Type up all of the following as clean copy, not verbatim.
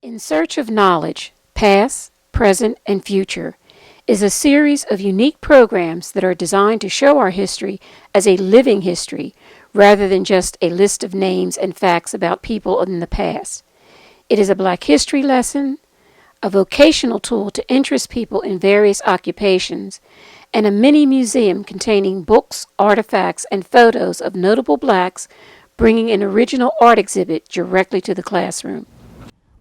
In Search of Knowledge, Past, Present, and Future is a series of unique programs that are designed to show our history as a living history rather than just a list of names and facts about people in the past. It is a Black history lesson, a vocational tool to interest people in various occupations, and a mini museum containing books, artifacts, and photos of notable Blacks, bringing an original art exhibit directly to the classroom.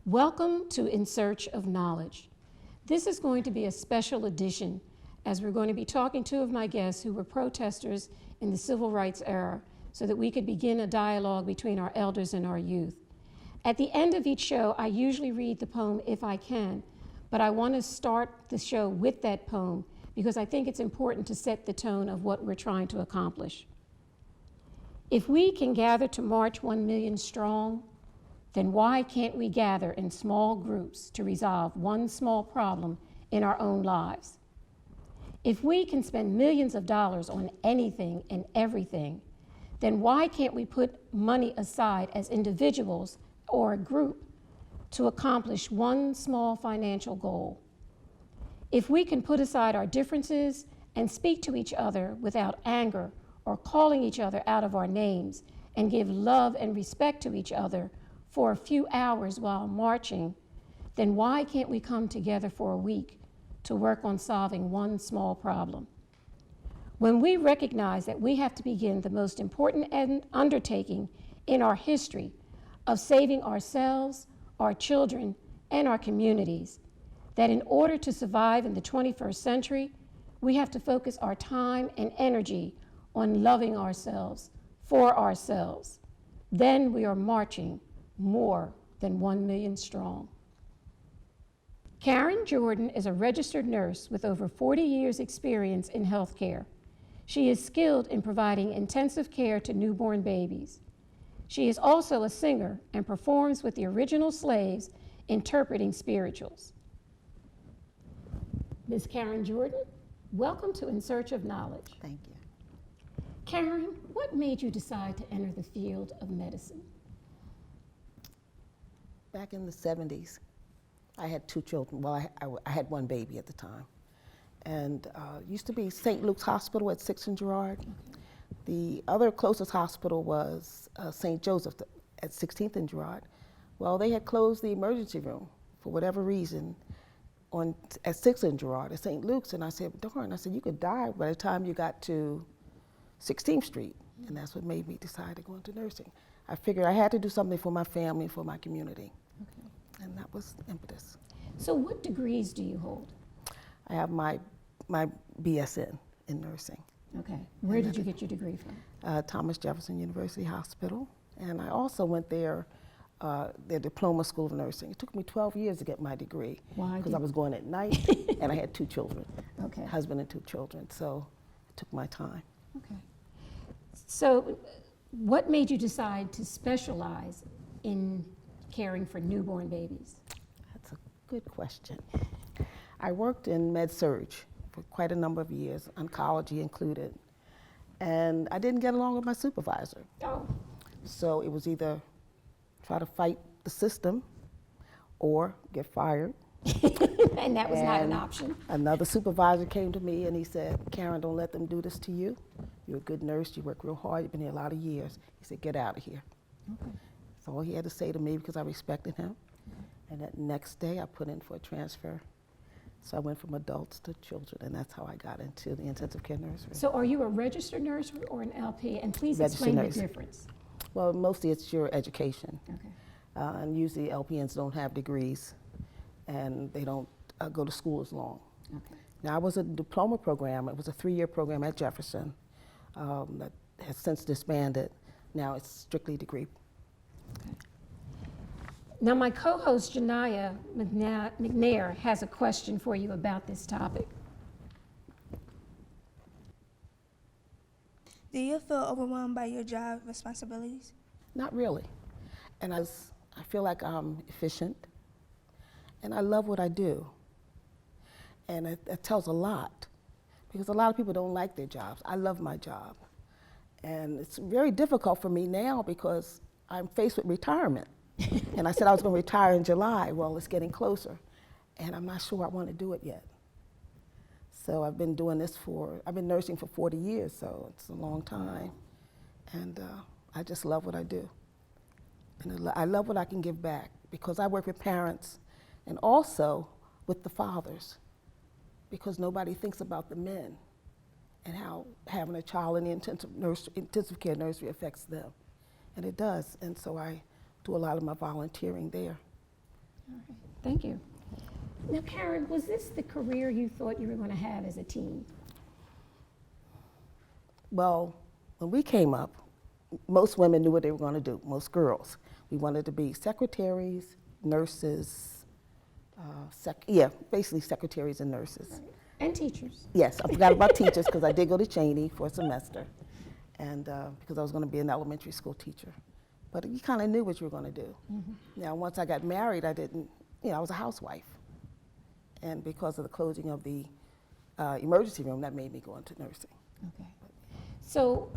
Welcome to In Search of Knowledge. This is going to be a special edition as we're going to be talking to two of my guests who were protesters in the civil rights era so that we could begin a dialogue between our elders and our youth. At the end of each show, I usually read the poem if I can, but I want to start the show with that poem because I think it's important to set the tone of what we're trying to accomplish. If we can gather to march 1 million strong, then why can't we gather in small groups to resolve one small problem in our own lives? If we can spend millions of dollars on anything and everything, then why can't we put money aside as individuals or a group to accomplish one small financial goal? If we can put aside our differences and speak to each other without anger or calling each other out of our names and give love and respect to each other for a few hours while marching, then why can't we come together for a week to work on solving one small problem? When we recognize that we have to begin the most important undertaking in our history of saving ourselves, our children, and our communities, that in order to survive in the 21st century, we have to focus our time and energy on loving ourselves for ourselves. Then we are marching more than 1 million strong. Karen Jordan is a registered nurse with over 40 years' experience in healthcare. She is skilled in providing intensive care to newborn babies. She is also a singer and performs with the original slaves interpreting spirituals. Ms. Karen Jordan, welcome to In Search of Knowledge. Thank you. Karen, what made you decide to enter the field of medicine? Back in the 70s, I had two children. Well, I had one baby at the time. And used to be St. Luke's Hospital at 6th and Girard. Okay. The other closest hospital was St. Joseph at 16th and Girard. Well, they had closed the emergency room for whatever reason at 6th and Girard at St. Luke's. And I said, darn, I said, you could die by the time you got to 16th Street. And that's what made me decide to go into nursing. I figured I had to do something for my family, for my community. Okay. And that was the impetus. So what degrees do you hold? I have my BSN in nursing. Okay. Where did you get your degree from? Thomas Jefferson University Hospital. And I also went there, their diploma school of nursing. It took me 12 years to get my degree. Why? Because I was going at night and I had two children. Okay. Husband and two children. So it took my time. Okay. So what made you decide to specialize in caring for newborn babies? That's a good question. I worked in med-surg for quite a number of years, oncology included, and I didn't get along with my supervisor. Oh. So it was either try to fight the system or get fired. And that was not an option. Another supervisor came to me and he said, Karen, don't let them do this to you. You're a good nurse, you work real hard, you've been here a lot of years. He said, get out of here. Okay. That's all he had to say to me because I respected him. And that next day I put in for a transfer. So I went from adults to children, and that's how I got into the intensive care nursery. So are you a registered nurse or an LP? And please explain the difference. Well, mostly it's your education. Okay. And usually LPNs don't have degrees, and they don't go to school as long. Okay. Now, I was a diploma program. It was a 3-year program at Jefferson that has since disbanded. Now it's strictly degree. Okay. Now, my co-host, Janaya McNair, has a question for you about this topic. Do you feel overwhelmed by your job responsibilities? Not really. And I feel like I'm efficient, and I love what I do. And it tells a lot, because a lot of people don't like their jobs. I love my job. And it's very difficult for me now because I'm faced with retirement. And I said I was going to retire in July. Well, it's getting closer, and I'm not sure I want to do it yet. So I've been nursing for 40 years, so it's a long time. And I just love what I do. And I love what I can give back, because I work with parents and also with the fathers, because nobody thinks about the men and how having a child in the intensive care nursery affects them. And it does. And so I do a lot of my volunteering there. All right. Thank you. Now, Karen, was this the career you thought you were going to have as a teen? Well, when we came up, most women knew what they were going to do, most girls. We wanted to be secretaries, nurses, basically secretaries and nurses. Right. And teachers. Yes, I forgot about teachers, because I did go to Cheney for a semester, and because I was going to be an elementary school teacher. But you kind of knew what you were going to do. Mm-hmm. Now, once I got married, I was a housewife. And because of the closing of the emergency room, that made me go into nursing. Okay. So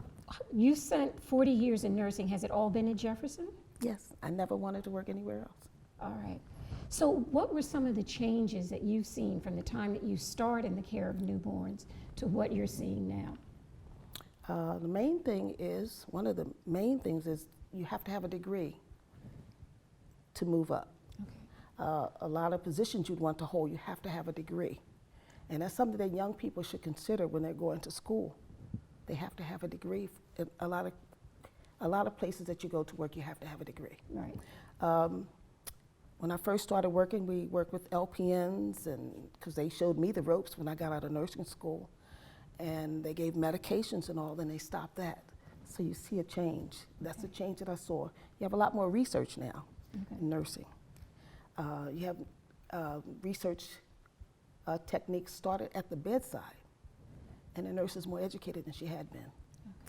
you spent 40 years in nursing. Has it all been at Jefferson? Yes, I never wanted to work anywhere else. All right. So what were some of the changes that you've seen from the time that you started in the care of newborns to what you're seeing now? One of the main things is you have to have a degree to move up. Okay. A lot of positions you'd want to hold, you have to have a degree. And that's something that young people should consider when they're going to school. They have to have a degree. A lot of places that you go to work, you have to have a degree. Right. When I first started working, we worked with LPNs, and because they showed me the ropes when I got out of nursing school, and they gave medications and all, then they stopped that. So you see a change. That's the change that I saw. You have a lot more research now in nursing. You have research techniques started at the bedside, and the nurse is more educated than she had been.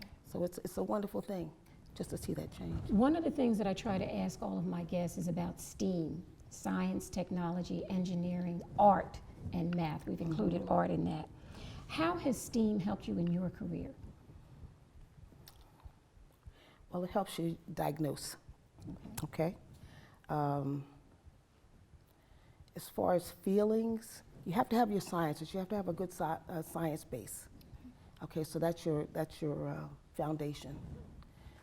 Okay. So it's a wonderful thing just to see that change. One of the things that I try to ask all of my guests is about STEAM, science, technology, engineering, art, and math. We've included art in that. How has STEAM helped you in your career? Well, it helps you diagnose, okay? As far as feelings, you have to have your sciences. You have to have a good science base. Okay, so that's your foundation.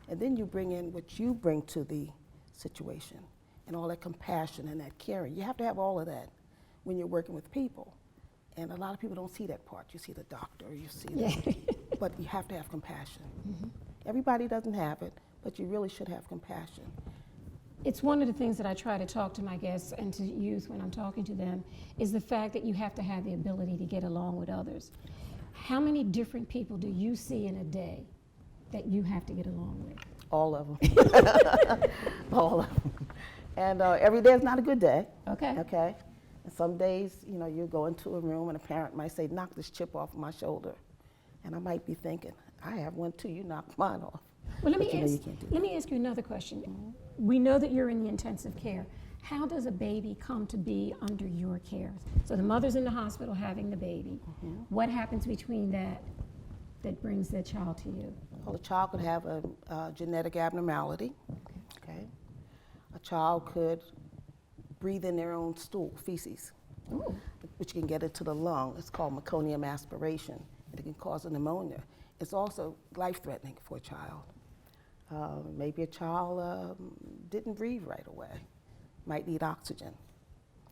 And then you bring in what you bring to the situation, and all that compassion and that caring. You have to have all of that when you're working with people. And a lot of people don't see that part. You see the doctor, you see that. But you have to have compassion. Mm-hmm. Everybody doesn't have it, but you really should have compassion. It's one of the things that I try to talk to my guests and to youth when I'm talking to them, is the fact that you have to have the ability to get along with others. How many different people do you see in a day that you have to get along with? All of them. All of them. And every day is not a good day. Okay. Okay. And some days, you go into a room and a parent might say, knock this chip off my shoulder. And I might be thinking, I have one too, you knocked mine off. Well, let me ask you another question. Mm-hmm. We know that you're in the intensive care. How does a baby come to be under your care? So the mother's in the hospital having the baby. Mm-hmm. What happens between that brings the child to you? Well, a child could have a genetic abnormality. Okay. A child could breathe in their own stool, feces, Ooh. which can get into the lung. It's called meconium aspiration. It can cause a pneumonia. It's also life-threatening for a child. Maybe a child didn't breathe right away, might need oxygen.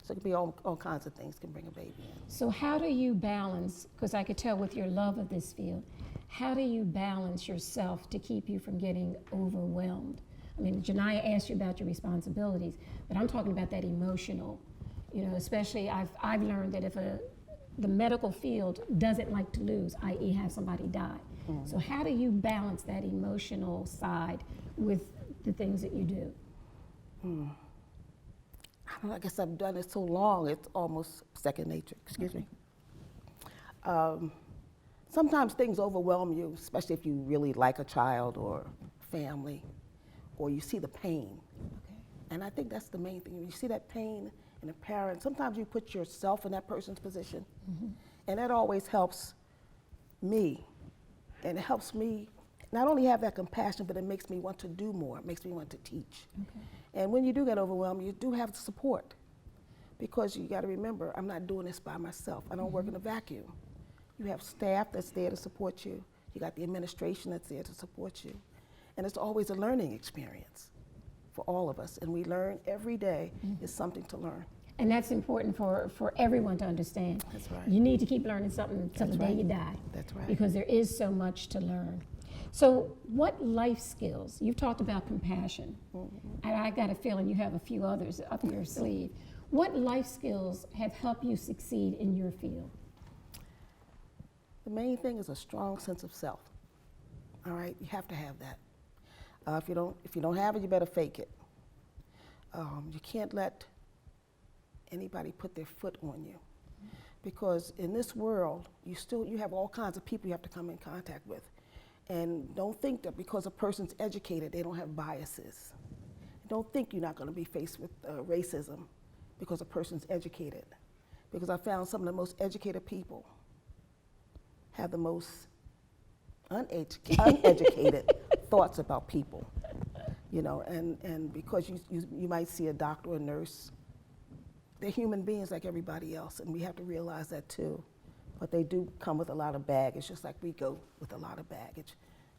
So it can be all kinds of things can bring a baby in. So how do you balance, because I could tell with your love of this field, how do you balance yourself to keep you from getting overwhelmed? I mean, Janiyah asked you about your responsibilities, but I'm talking about that emotional, especially I've learned that if the medical field doesn't like to lose, i.e. have somebody die. Mm-hmm. So how do you balance that emotional side with the things that you do? I don't know, I guess I've done it so long, it's almost second nature. Excuse me. Sometimes things overwhelm you, especially if you really like a child or family, or you see the pain. Okay. And I think that's the main thing. When you see that pain in a parent, sometimes you put yourself in that person's position, mm-hmm. and that always helps me. And it helps me not only have that compassion, but it makes me want to do more. It makes me want to teach. Okay. And when you do get overwhelmed, you do have support, because you got to remember, I'm not doing this by myself. I don't work in a vacuum. You have staff that's there to support you. You got the administration that's there to support you. And it's always a learning experience for all of us. And we learn every day. Is something to learn. And that's important for everyone to understand. That's right. You need to keep learning something till the That's day right. you die. That's right. Because there is so much to learn. So what life skills, you've talked about compassion, and I got a feeling you have a few others up your sleeve. What life skills have helped you succeed in your field? The main thing is a strong sense of self. All right, you have to have that. If you don't have it, you better fake it. You can't let anybody put their foot on you, because in this world, you have all kinds of people you have to come in contact with, and don't think that because a person's educated, they don't have biases. Don't think you're not going to be faced with racism because a person's educated, because I found some of the most educated people have the most uneducated thoughts about people, you know, and because you might see a doctor or a nurse, they're human beings like everybody else, and we have to realize that too. But they do come with a lot of baggage, just like we go with a lot of baggage.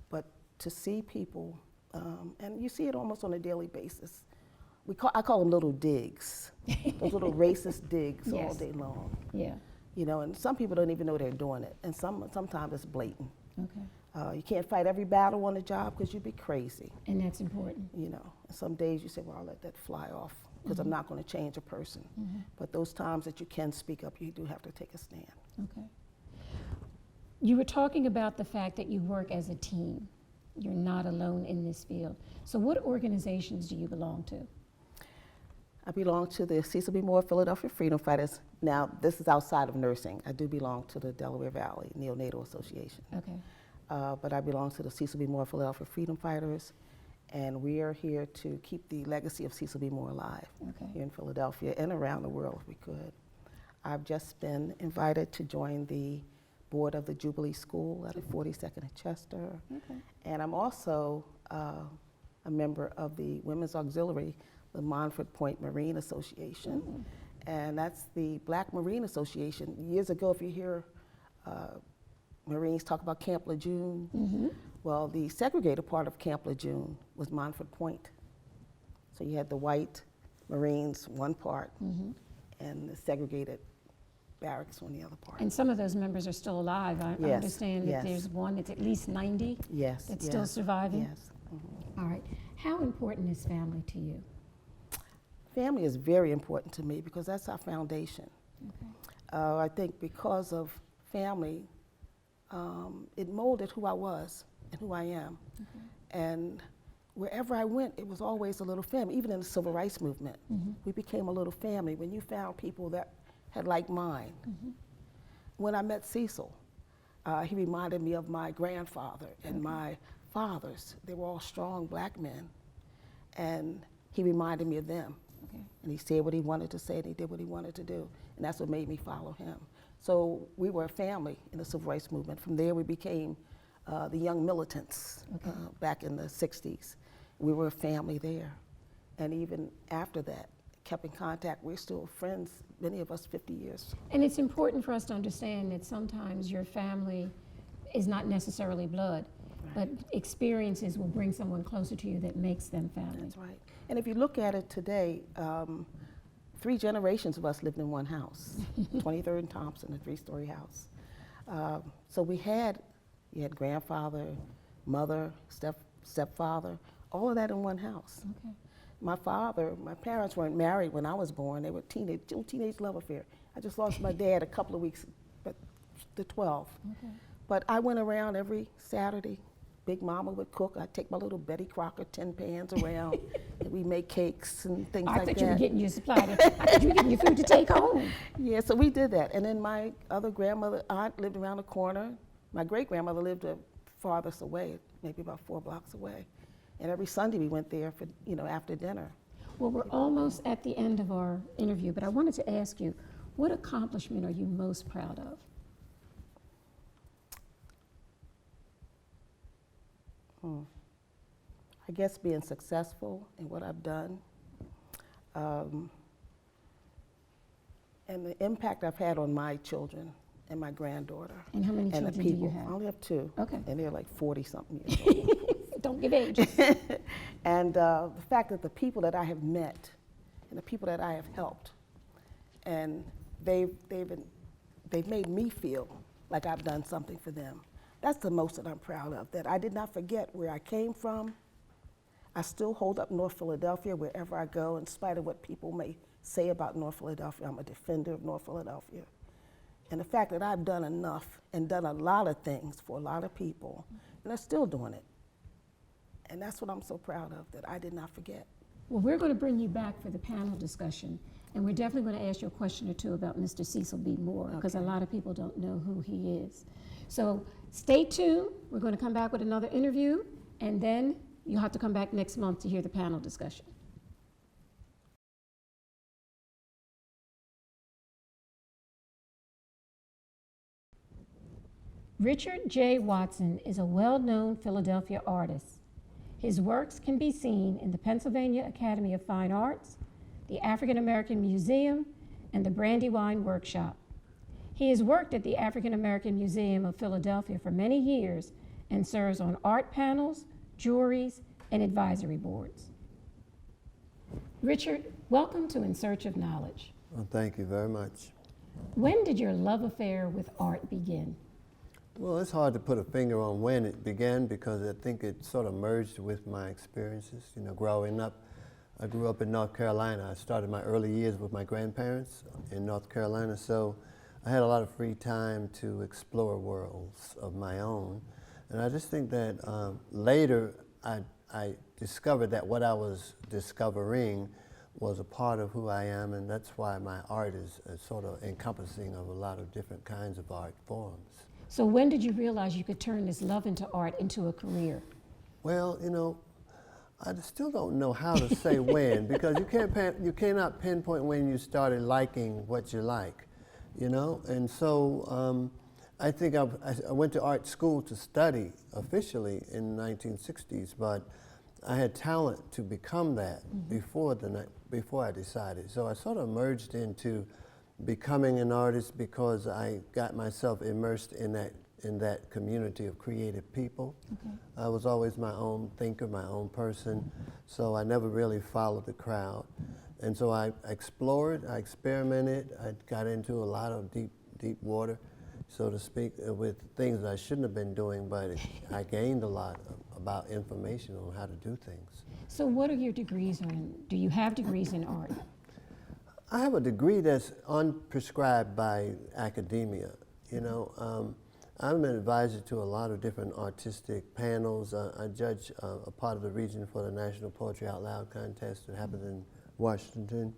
But to see people, and you see it almost on a daily basis, I call them little digs, those little racist digs all Yes. day long. Yeah. You know, and some people don't even know they're doing it, and sometimes it's blatant. Okay. You can't fight every battle on the job because you'd be crazy, And that's important. you know. Some days you say, well, I'll let that fly off because I'm not going to change a person. But those times that you can speak up, you do have to take a stand. Okay. You were talking about the fact that you work as a team. You're not alone in this field. So what organizations do you belong to? I belong to the Cecil B. Moore Philadelphia Freedom Fighters. Now, this is outside of nursing. I do belong to the Delaware Valley Neonatal Association. Okay. But I belong to the Cecil B. Moore Philadelphia Freedom Fighters, and we are here to keep the legacy of Cecil B. Moore alive Okay. here in Philadelphia and around the world if we could. I've just been invited to join the board of the Jubilee School at the 42nd and Chester. Okay. And I'm also a member of the Women's Auxiliary, the Montford Point Marine Association. And that's the Black Marine Association. Years ago, if you hear Marines talk about Camp Lejeune, well, the segregated part of Camp Lejeune was Montford Point. So you had the white Marines, one part, and the segregated barracks on the other part. And some of those members are still alive. I Yes, understand that yes. there's one that's at least 90 Yes. that's yes, still surviving. Yes. All right. How important is family to you? Family is very important to me because that's our foundation. Okay. I think because of family, it molded who I was and who I am. And wherever I went, it was always a little family. Even in the civil rights movement, we became a little family when you found people that had like mine. When I met Cecil, he reminded me of my grandfather and my fathers. They were all strong Black men, and he reminded me of them. Okay. And he said what he wanted to say, and he did what he wanted to do, and that's what made me follow him. So we were a family in the civil rights movement. From there, we became the young militants back in the 60s. We were a family there, and even after that, kept in contact. We're still friends, many of us 50 years. And it's important for us to understand that sometimes your family is not necessarily blood, but experiences will bring someone closer to you that makes them family. That's right. And if you look at it today, 3 generations of us lived in one house, 23rd and Thompson, a 3-story house. So you had grandfather, mother, stepfather, all of that in one house. Okay. My parents weren't married when I was born. They were teenage love affair. I just lost my dad a couple of weeks, but to 12. Okay. But I went around every Saturday. Big Mama would cook. I'd take my little Betty Crocker tin pans around, and we make cakes and things I like thought that. you were getting your supply. I thought you were getting your food to take home. Yeah, so we did that. And then my other aunt lived around the corner. My great-grandmother lived farthest away, maybe about 4 blocks away. And every Sunday we went there for, after dinner. Well, we're almost at the end of our interview, but I wanted to ask you, what accomplishment are you most proud of? I guess being successful in what I've done, and the impact I've had on my children and my granddaughter. And how many and the children do people. you have? I only have two. Okay. And they're like 40-something years old. Don't give age. And the fact that the people that I have met and the people that I have helped, and they've made me feel like I've done something for them. That's the most that I'm proud of, that I did not forget where I came from. I still hold up North Philadelphia wherever I go, in spite of what people may say about North Philadelphia. I'm a defender of North Philadelphia. And the fact that I've done enough and done a lot of things for a lot of people, and I'm still doing it. And that's what I'm so proud of, that I did not forget. Well, we're going to bring you back for the panel discussion, and we're definitely going to ask you a question or two about Mr. Cecil B. Moore, because a lot of people don't know who he is. So stay tuned. We're going to come back with another interview, and then you'll have to come back next month to hear the panel discussion. Richard J. Watson is a well-known Philadelphia artist. His works can be seen in the Pennsylvania Academy of Fine Arts, the African American Museum, and the Brandywine Workshop. He has worked at the African American Museum of Philadelphia for many years and serves on art panels, juries, and advisory boards. Richard, welcome to In Search of Knowledge. Well, thank you very much. When did your love affair with art begin? Well, it's hard to put a finger on when it began, because I think it sort of merged with my experiences. You know, growing up, I grew up in North Carolina. I started my early years with my grandparents in North Carolina, so I had a lot of free time to explore worlds of my own. And I just think that later I discovered that what I was discovering was a part of who I am, and that's why my art is sort of encompassing of a lot of different kinds of art forms. So when did you realize you could turn this love into art into a career? Well, you know, I still don't know how to say when, because you cannot pinpoint when you started liking what you like, you know? And so I think I went to art school to study officially in the 1960s, but I had talent to become that before I decided. So I sort of merged into becoming an artist because I got myself immersed in that community of creative people. Okay. I was always my own thinker, my own person, so I never really followed the crowd. And so I explored, I experimented, I got into a lot of deep water, so to speak, with things that I shouldn't have been doing, but I gained a lot about information on how to do things. So what are your degrees in? Do you have degrees in art? I have a degree that's unprescribed by academia. You know, I'm an advisor to a lot of different artistic panels. I judge a part of the region for the National Poetry Out Loud contest that happens in Washington.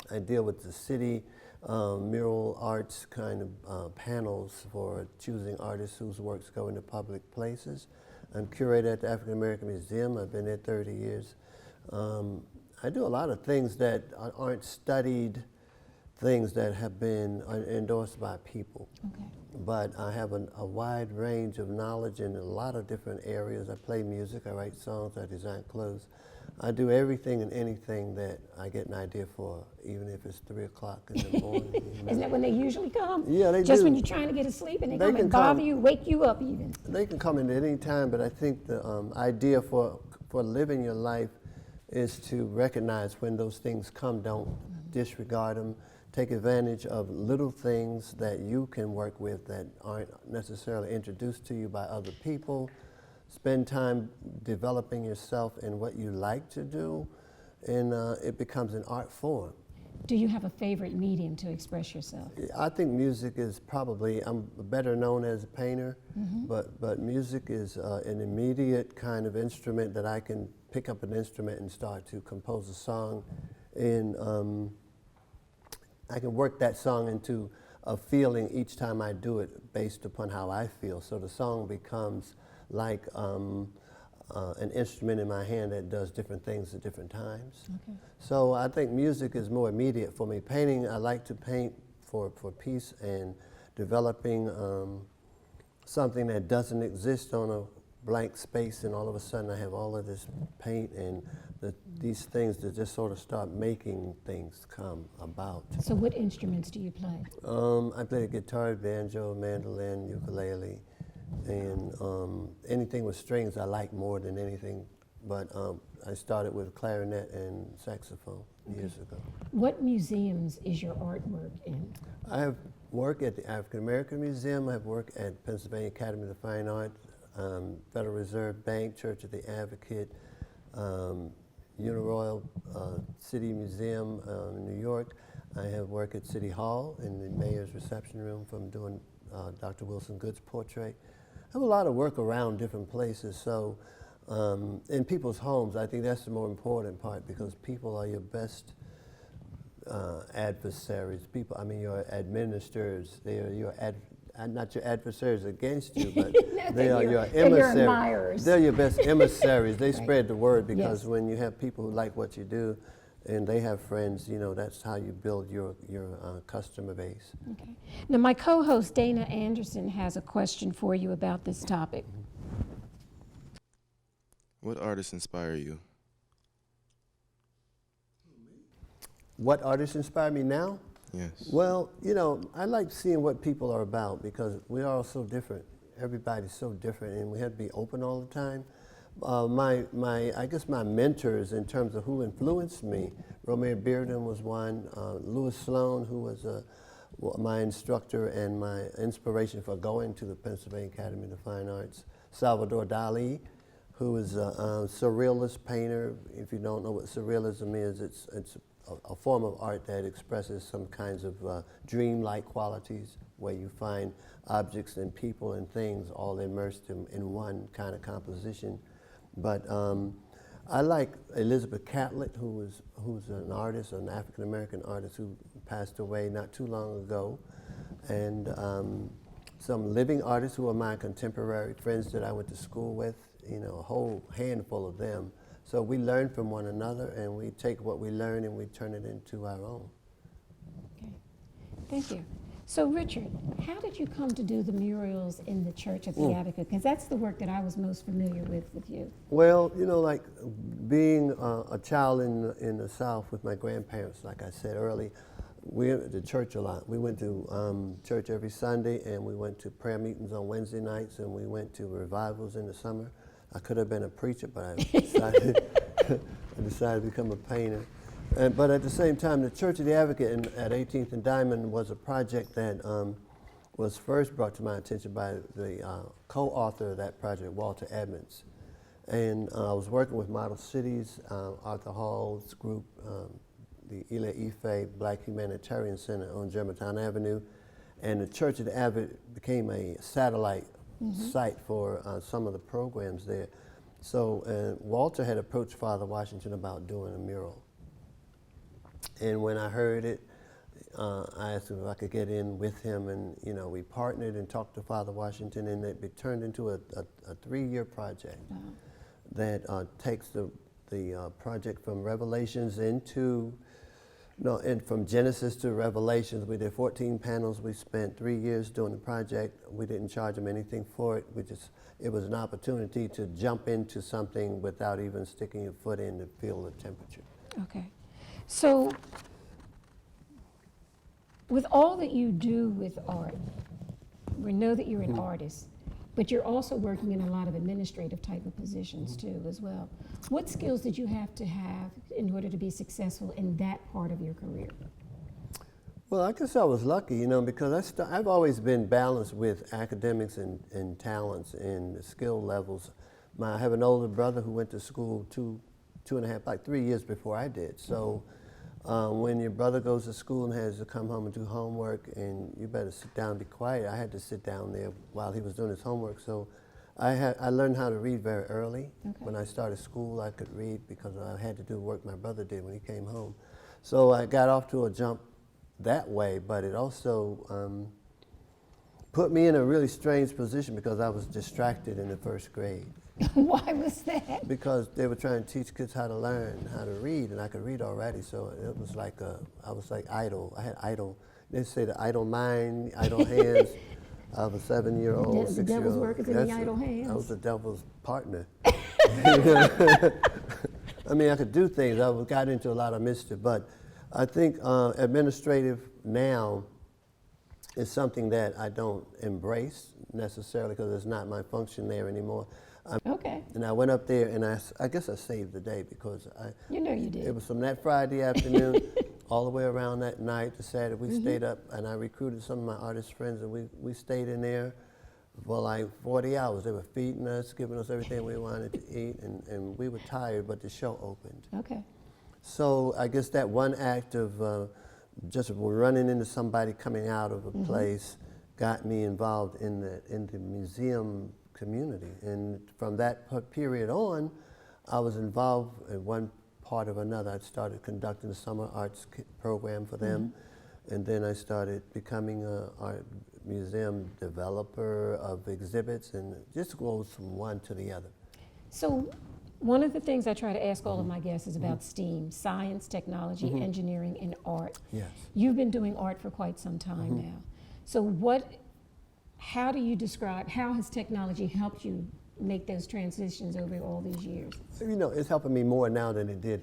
I deal with the city mural arts kind of panels for choosing artists whose works go into public places. I'm curator at the African American Museum. I've been there 30 years. I do a lot of things that aren't studied, things that have been endorsed by people. Okay. But I have a wide range of knowledge in a lot of different areas. I play music, I write songs, I design clothes. I do everything and anything that I get an idea for, even if it's 3 o'clock in the morning. You know. Isn't that when they usually come? Yeah, they Just do. when you're trying to get to sleep and they come can and bother come. you, wake you up even. They can come in at any time, but I think the idea for living your life is to recognize when those things come. Don't disregard them. Take advantage of little things that you can work with that aren't necessarily introduced to you by other people. Spend time developing yourself in what you like to do, and it becomes an art form. Do you have a favorite medium to express yourself? I think music is probably, I'm better known as a painter, but music is an immediate kind of instrument that I can pick up an instrument and start to compose a song, and I can work that song into a feeling each time I do it based upon how I feel. So the song becomes like an instrument in my hand that does different things at different times. Okay. So I think music is more immediate for me. Painting, I like to paint for peace and developing something that doesn't exist on a blank space, and all of a sudden I have all of this paint and these things that just sort of start making things come about. So what instruments do you play? I play guitar, banjo, mandolin, ukulele, and anything with strings I like more than anything. But I started with clarinet and saxophone years ago. What museums is your artwork in? I have worked at the African American Museum. I have worked at Pennsylvania Academy of the Fine Arts, Federal Reserve Bank, Church of the Advocate, Uniroyal City Museum in New York. I have worked at City Hall in the mayor's reception room from doing Dr. Wilson Good's portrait. I have a lot of work around different places. So in people's homes, I think that's the more important part, because people are your best adversaries. People, I mean, your administrators. They are your not your adversaries against you, but they are your emissaries. They're your best emissaries. They spread the word, because when you have people who like what you do, and they have friends, you know, that's how you build your customer base. Okay. Now, my co-host Dana Anderson has a question for you about this topic. What artists inspire you? What artists inspire me now? Yes. Well, you know, I like seeing what people are about, because we are all so different. Everybody's so different, and we have to be open all the time. I guess my mentors in terms of who influenced me, Romare Bearden was one, Louis Sloan, who was my instructor and my inspiration for going to the Pennsylvania Academy of the Fine Arts, Salvador Dali, who is a surrealist painter. If you don't know what surrealism is, it's a form of art that expresses some kinds of dreamlike qualities, where you find objects and people and things all immersed in one kind of composition. But I like Elizabeth Catlett, who's an artist, an African-American artist who passed away not too long ago, and some living artists who are my contemporary friends that I went to school with, you know, a whole handful of them. So we learn from one another, and we take what we learn and we turn it into our own. Okay. Thank you. So, Richard, how did you come to do the murals in the Church of the Advocate? Because that's the work that I was most familiar with you. Well, you know, like being a child in the South with my grandparents, like I said early, we went to church a lot. We went to church every Sunday, and we went to prayer meetings on Wednesday nights, and we went to revivals in the summer. I could have been a preacher, but I decided, I decided to become a painter. But at the same time, the Church of the Advocate at 18th and Diamond was a project that was first brought to my attention by the co-author of that project, Walter Edmonds. And I was working with Model Cities, Arthur Hall's group, the Ile Ife Black Humanitarian Center on Germantown Avenue. And the Church of the Advocate became a satellite site for some of the programs there. So Walter had approached Father Washington about doing a mural. And when I heard it, I asked him if I could get in with him, and you know, we partnered and talked to Father Washington, and it turned into a 3-year project that takes the project from Revelations from Genesis to Revelations. We did 14 panels. We spent 3 years doing the project. We didn't charge them anything for it. It was an opportunity to jump into something without even sticking your foot in to feel the temperature. Okay. So, with all that you do with art, we know that you're an artist, but you're also working in a lot of administrative type of positions too as well. What skills did you have to have in order to be successful in that part of your career? Well, I guess I was lucky, you know, because I've always been balanced with academics and talents and skill levels. I have an older brother who went to school 3 years before I did. So when your brother goes to school and has to come home and do homework, and you better sit down and be quiet, I had to sit down there while he was doing his homework. So I learned how to read very early. Okay. When I started school, I could read because I had to do work my brother did when he came home. So I got off to a jump that way, but it also put me in a really strange position because I was distracted in the first grade. Why was that? Because they were trying to teach kids how to learn, how to read, and I could read already, so it was like I was like idle. I had idle, they say the idle mind, idle hands. I have a 7-year-old, The 6-year-old. devil's work is in the idle I hands. was the devil's partner. I mean, I could do things. I got into a lot of mischief, but I think administrative now is something that I don't embrace necessarily because it's not my function there anymore. Okay. And I went up there and I guess I saved the day because You know you did. it was from that Friday afternoon all the way around that night to Saturday. We stayed up and I recruited some of my artist friends and we stayed in there for like 40 hours. They were feeding us, giving us everything we wanted to eat, and we were tired, but the show opened. Okay. So I guess that one act of just running into somebody coming out of a place got me involved in the museum community. And from that period on, I was involved in one part of another. I started conducting a summer arts program for them, and then I started becoming an art museum developer of exhibits, and it just goes from one to the other. So one of the things I try to ask all of my guests is about STEAM, science, technology, engineering, and art. Yes. You've been doing art for quite some time now. So how do you describe, how has technology helped you make those transitions over all these years? You know, it's helping me more now than it did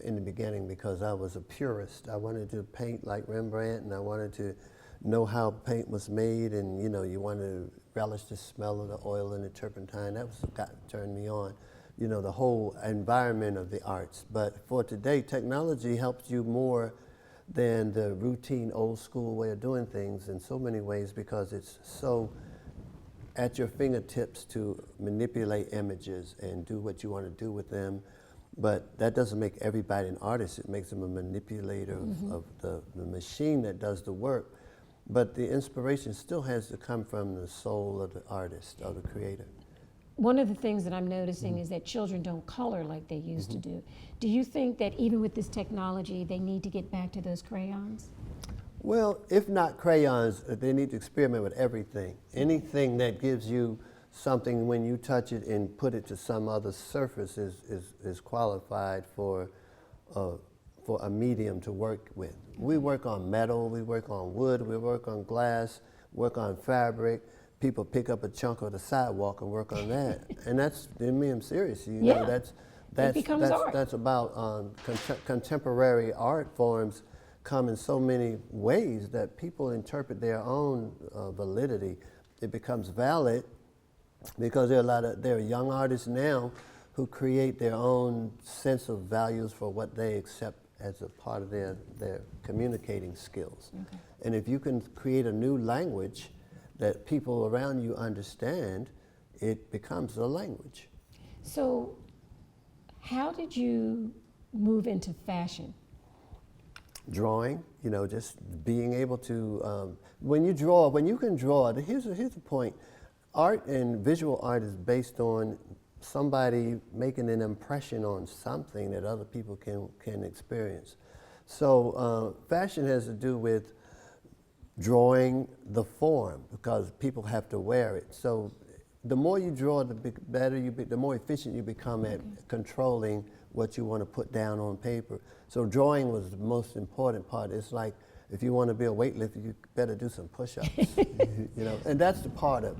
in the beginning because I was a purist. I wanted to paint like Rembrandt, and I wanted to know how paint was made, and you want to relish the smell of the oil and the turpentine. That was what turned me on. The whole environment of the arts. But for today, technology helps you more than the routine old school way of doing things in so many ways because it's so at your fingertips to manipulate images and do what you want to do with them. But that doesn't make everybody an artist. It makes them a manipulator of the machine that does the work. But the inspiration still has to come from the soul of the artist, of the creator. One of the things that I'm noticing is that children don't color like they used to do. Do you think that even with this technology, they need to get back to those crayons? Well, if not crayons, they need to experiment with everything. Anything that gives you something when you touch it and put it to some other surface is qualified for a medium to work with. We work on metal, we work on wood, we work on glass, work on fabric. People pick up a chunk of the sidewalk and work on that, and that's, I mean, I'm serious. It becomes art. That's about contemporary art forms come in so many ways that people interpret their own validity. It becomes valid because there are young artists now who create their own sense of values for what they accept as a part of their communicating skills. Okay. And if you can create a new language that people around you understand, it becomes a language. So how did you move into fashion? Drawing, just being able to, when you can draw, here's the point. Art and visual art is based on somebody making an impression on something that other people can experience. So fashion has to do with drawing the form because people have to wear it. So the more you draw, the more efficient you become at controlling what you want to put down on paper. So drawing was the most important part. It's like if you want to be a weightlifter, you better do some push-ups. And that's the part of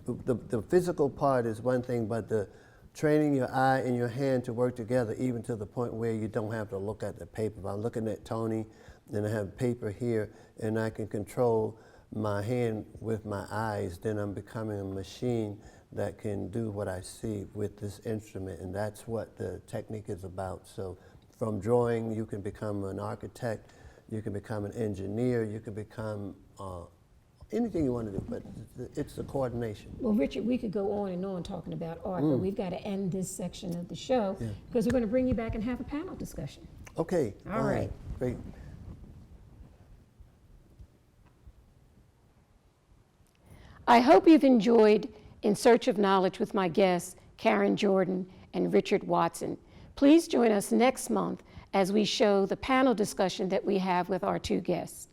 the physical part is one thing, but the training your eye and your hand to work together, even to the point where you don't have to look at the paper. If I'm looking at Tony, and I have paper here, and I can control my hand with my eyes, then I'm becoming a machine that can do what I see with this instrument, and that's what the technique is about. So from drawing, you can become an architect, you can become an engineer, you can become anything you want to do, but it's the coordination. Well, Richard, we could go on and on talking about art, but we've got to end this section of the show because we're going to bring you back and have a panel discussion. Okay. All right. Great. I hope you've enjoyed In Search of Knowledge with my guests, Karen Jordan and Richard Watson. Please join us next month as we show the panel discussion that we have with our two guests.